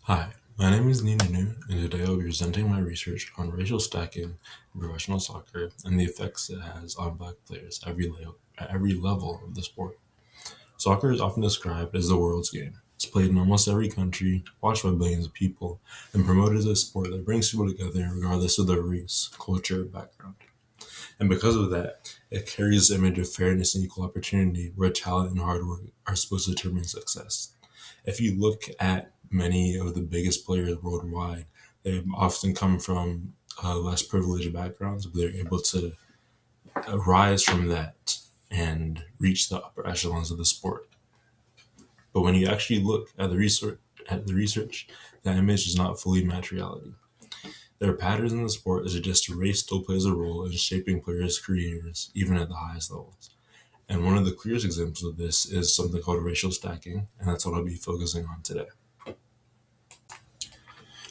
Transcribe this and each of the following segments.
Hi, my name is Ninu, and today I'll be presenting my research on racial stacking in professional soccer and the effects it has on black players at every level of the sport. Soccer is often described as the world's game. It's played in almost every country, watched by billions of people, and promoted as a sport that brings people together regardless of their race, culture, or background. And because of that, it carries the image of fairness and equal opportunity where talent and hard work are supposed to determine success. If you look at many of the biggest players worldwide, they often come from less privileged backgrounds, but they're able to rise from that and reach the upper echelons of the sport. But when you actually look at the research, that image does not fully match reality. There are patterns in the sport that suggest race still plays a role in shaping players' careers, even at the highest levels. And one of the clearest examples of this is something called racial stacking, and that's what I'll be focusing on today.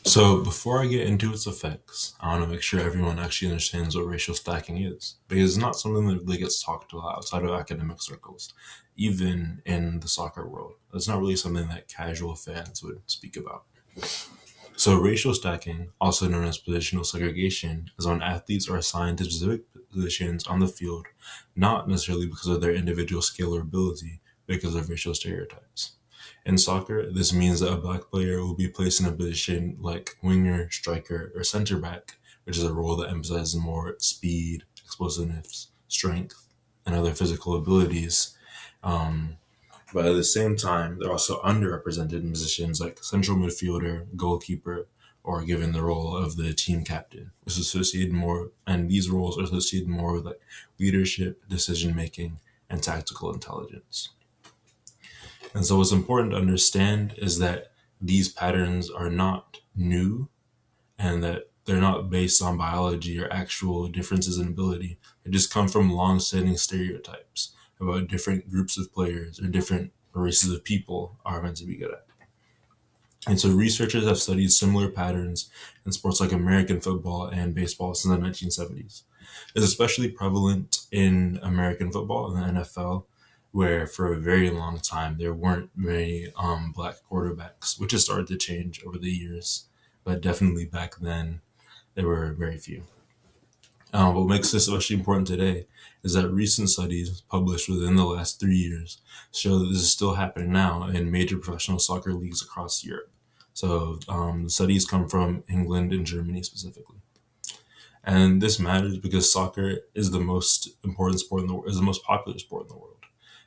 So, before I get into its effects, I want to make sure everyone actually understands what racial stacking is, because it's not something that really gets talked about outside of academic circles, even in the soccer world. It's not really something that casual fans would speak about. So, racial stacking, also known as positional segregation, is when athletes are assigned to specific positions on the field, not necessarily because of their individual skill or ability, but because of racial stereotypes. In soccer, this means that a black player will be placed in a position like winger, striker, or center back, which is a role that emphasizes more speed, explosiveness, strength, and other physical abilities. Um, but at the same time, they're also underrepresented in positions like central midfielder, goalkeeper, or given the role of the team captain, which is associated more, and these roles are associated more with like leadership, decision making, and tactical intelligence. And so, what's important to understand is that these patterns are not new and that they're not based on biology or actual differences in ability. They just come from long-standing stereotypes about different groups of players or different races of people are meant to be good at. And so researchers have studied similar patterns in sports like American football and baseball since the 1970s. It's especially prevalent in American football and the NFL, where for a very long time there weren't many black quarterbacks, which has started to change over the years. But definitely back then, there were very few. What makes this especially important today is that recent studies published within the last 3 years show that this is still happening now in major professional soccer leagues across Europe. So the studies come from England and Germany specifically. And this matters because soccer is the most important sport in the world, is the most popular sport in the world.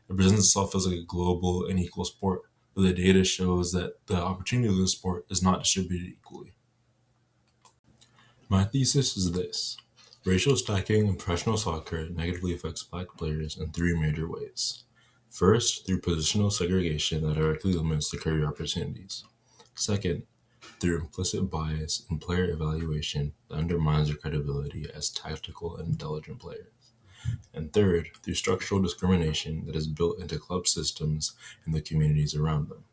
It presents itself as like a global and equal sport, but the data shows that the opportunity of the sport is not distributed equally. My thesis is this: racial stacking in professional soccer negatively affects black players in three major ways. First, through positional segregation that directly limits the career opportunities. Second, through implicit bias in player evaluation that undermines their credibility as tactical and intelligent players. And third, through structural discrimination that is built into club systems and the communities around them.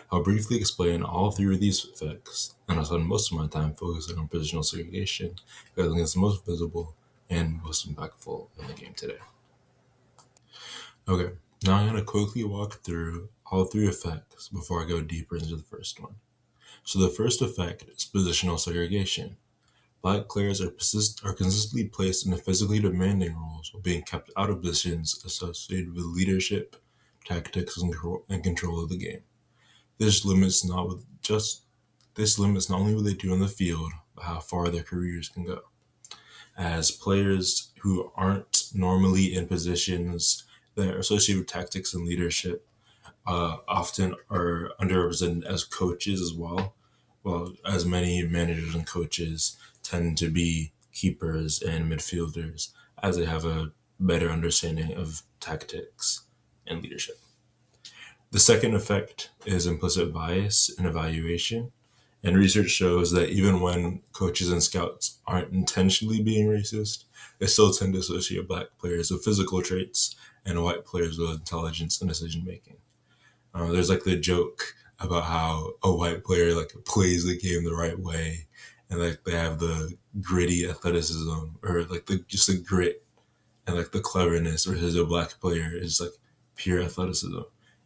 I'll briefly explain all three of these effects, and I'll spend most of my time focusing on positional segregation because I think it's the most visible and most impactful in the game today. Okay, now I'm going to quickly walk through all three effects before I go deeper into the first one. So the first effect is positional segregation. Black players are consistently placed in physically demanding roles while being kept out of positions associated with leadership, tactics, and control of the game. This limits not with just this limits not only what they do on the field, but how far their careers can go. As players who aren't normally in positions that are associated with tactics and leadership often are underrepresented as coaches as well. Well, as many managers and coaches tend to be keepers and midfielders, as they have a better understanding of tactics and leadership. The second effect is implicit bias in evaluation. And research shows that even when coaches and scouts aren't intentionally being racist, they still tend to associate black players with physical traits and white players with intelligence and decision making. There's like the joke about how a white player like plays the game the right way, and like they have the gritty athleticism or like the just the grit and like the cleverness, versus a black player is like pure athleticism,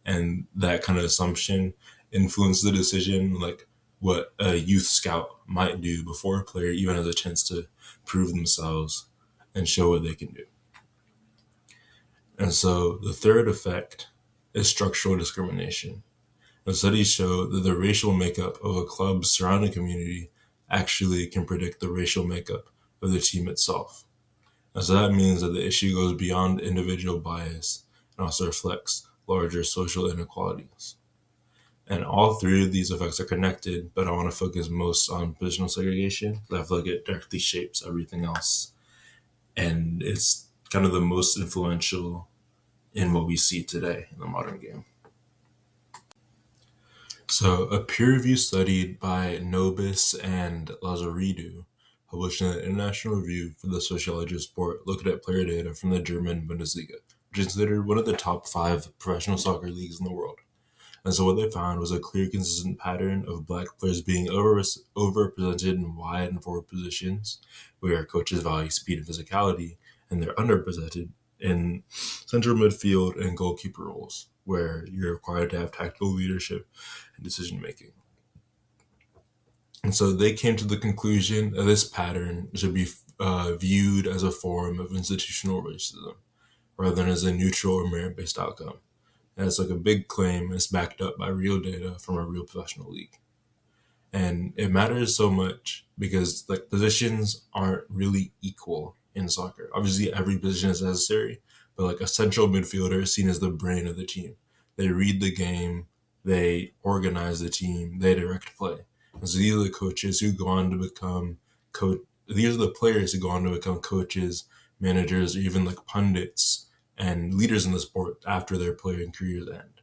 and that kind of assumption influences the decision. Like what a youth scout might do before a player even has a chance to prove themselves and show what they can do. And so the third effect is structural discrimination. The studies show that the racial makeup of a club's surrounding community actually can predict the racial makeup of the team itself. And so that means that the issue goes beyond individual bias and also reflects larger social inequalities. And all three of these effects are connected, but I want to focus most on positional segregation because I feel like it directly shapes everything else. And it's kind of the most influential in what we see today in the modern game. So, a peer review study by Nobis and Lazaridou, published in an international review for the sociology of sport, looked at player data from the German Bundesliga, which is considered one of the top 5 professional soccer leagues in the world. And so what they found was a clear, consistent pattern of black players being overrepresented in wide and forward positions, where coaches value speed and physicality, and they're underrepresented in central midfield and goalkeeper roles, where you're required to have tactical leadership and decision making. And so they came to the conclusion that this pattern should be viewed as a form of institutional racism, rather than as a neutral or merit-based outcome. And it's like a big claim, and it's backed up by real data from a real professional league. And it matters so much because like positions aren't really equal in soccer. Obviously, every position is necessary, but like a central midfielder is seen as the brain of the team. They read the game, they organize the team, they direct play. And so these are the coaches who go on to become these are the players who go on to become coaches, managers, or even like pundits and leaders in the sport after their playing careers end.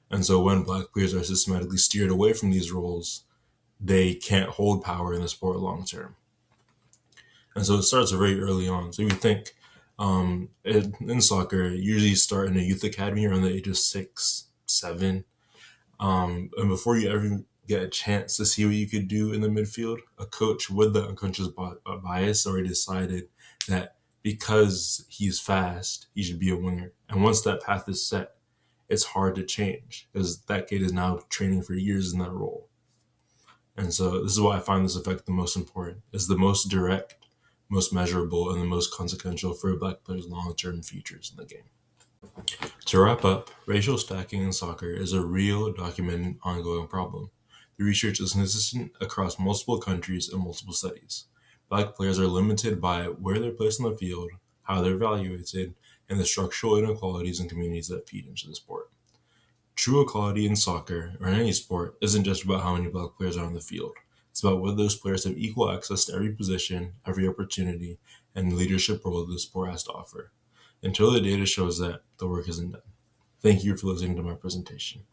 And so when black players are systematically steered away from these roles, they can't hold power in the sport long term. And so it starts very early on. So if you think in soccer, you usually start in a youth academy around the age of 6, 7. And before you ever get a chance to see what you could do in the midfield, a coach with the unconscious bias already decided that because he's fast, he should be a winger. And once that path is set, it's hard to change because that kid is now training for years in that role. And so this is why I find this effect the most important. It's the most direct, most measurable, and the most consequential for a black player's long-term futures in the game. To wrap up, racial stacking in soccer is a real, documented, ongoing problem. The research is consistent across multiple countries and multiple studies. Black players are limited by where they're placed on the field, how they're evaluated, and the structural inequalities in communities that feed into the sport. True equality in soccer, or in any sport, isn't just about how many black players are on the field. It's about whether those players have equal access to every position, every opportunity, and leadership role that the sport has to offer. Until the data shows that, the work isn't done. Thank you for listening to my presentation.